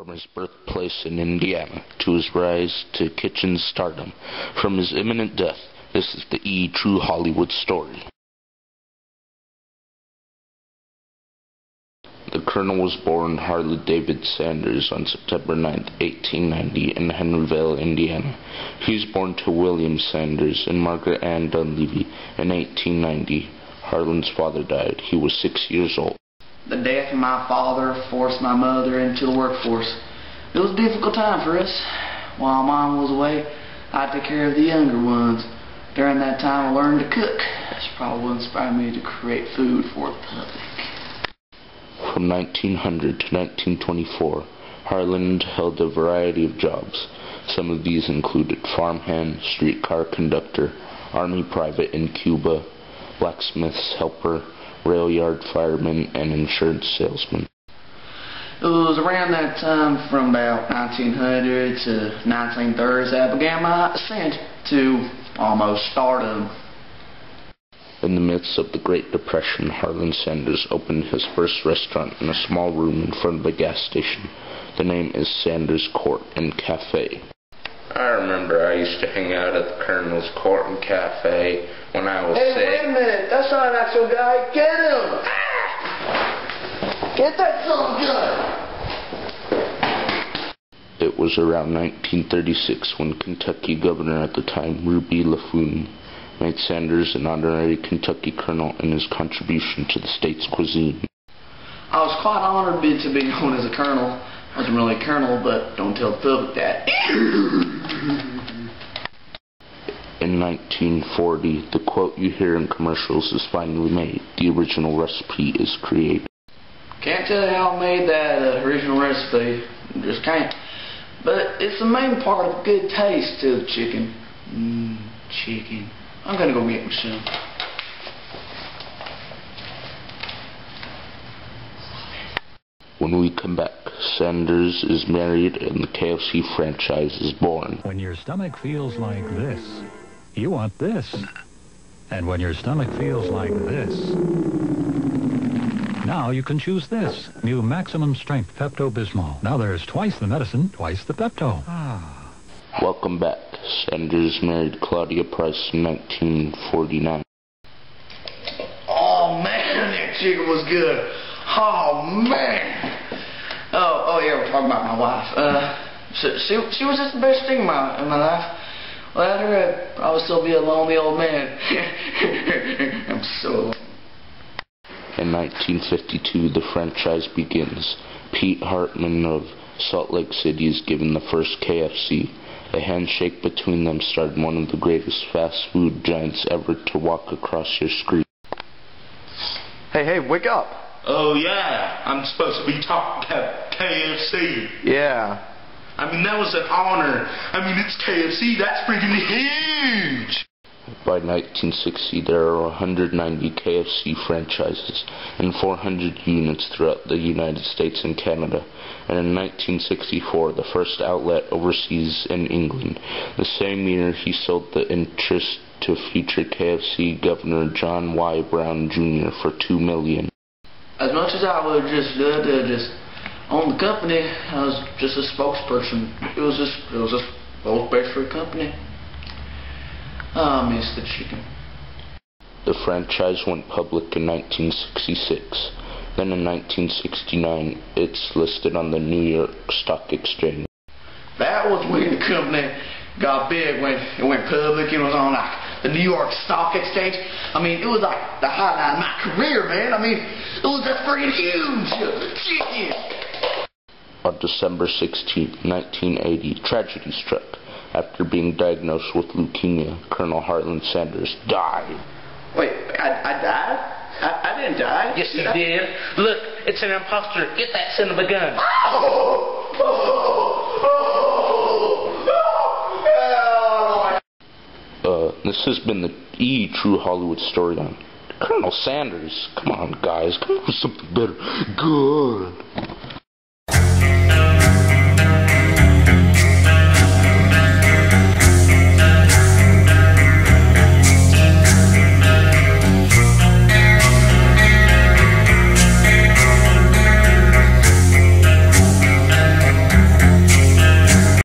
From his birthplace in Indiana to his rise to kitchen stardom, from his imminent death, this is the True Hollywood Story. The Colonel was born Harley David Sanders on September 9, 1890 in Henryville, Indiana. He was born to William Sanders and Margaret Ann Dunleavy in 1890. Harlan's father died. He was 6 years old. The death of my father forced my mother into the workforce. It was a difficult time for us. While Mom was away, I took care of the younger ones. During that time, I learned to cook. That's probably what inspired me to create food for the public. From 1900 to 1924, Harlan held a variety of jobs. Some of these included farmhand, streetcar conductor, army private in Cuba, blacksmith's helper, rail yard fireman, and insurance salesman. It was around that time, from about 1900 to 1930s, that I began my ascent to almost stardom. In the midst of the Great Depression, Harlan Sanders opened his first restaurant in a small room in front of a gas station. The name is Sanders Court and Cafe. I remember I used to hang out at the Colonel's Court and Cafe when I was sick. Hey, wait a minute. That's not an actual guy. Get him! Ah! Get that son of a gun! It was around 1936 when Kentucky governor at the time, Ruby LaFoon, made Sanders an honorary Kentucky colonel in his contribution to the state's cuisine. I was quite honored to be known as a colonel. I wasn't really a colonel, but don't tell the public that. In 1940, the quote you hear in commercials is finally made. The original recipe is created. Can't tell you how I made that original recipe. Just can't. But it's the main part of good taste to the chicken. Chicken. I'm gonna go get me some. When we come back, Sanders is married and the KFC franchise is born. When your stomach feels like this, you want this. And when your stomach feels like this, now you can choose this. New Maximum Strength Pepto-Bismol. Now there's twice the medicine, twice the Pepto. Welcome back. Sanders married Claudia Price in 1949. Oh man, that chicken was good. Oh man. Oh yeah, we're talking about my wife. She was just the best thing in my life. Without her, I'd probably still be a lonely old man. I'm so alone. In 1952, the franchise begins. Pete Hartman of Salt Lake City is given the first KFC. A handshake between them started one of the greatest fast food giants ever to walk across your screen. Hey, wake up. Oh yeah, I'm supposed to be talking about KFC. Yeah. I mean, that was an honor. I mean, it's KFC, that's freaking huge. By 1960, there are 190 KFC franchises and 400 units throughout the United States and Canada. And in 1964, the first outlet overseas in England. The same year, he sold the interest to future KFC Governor John Y. Brown Jr. for $2 million. As much as I would just love to just own the company, I was just a spokesperson. It was just spokesperson for a company. I miss the chicken. The franchise went public in 1966. Then in 1969, it's listed on the New York Stock Exchange. That was when the company got big, when it went public and was on like the New York Stock Exchange. I mean, it was like the highlight of my career, man. I mean, it was just freaking huge. Chicken. On December 16, 1980, tragedy struck. After being diagnosed with leukemia, Colonel Harlan Sanders died. Wait, I died? I didn't die. Yes, you did. Look, it's an imposter. Get that son of a gun. This has been the True Hollywood Story on Colonel Sanders. Come on, guys. Come up with something better. Good.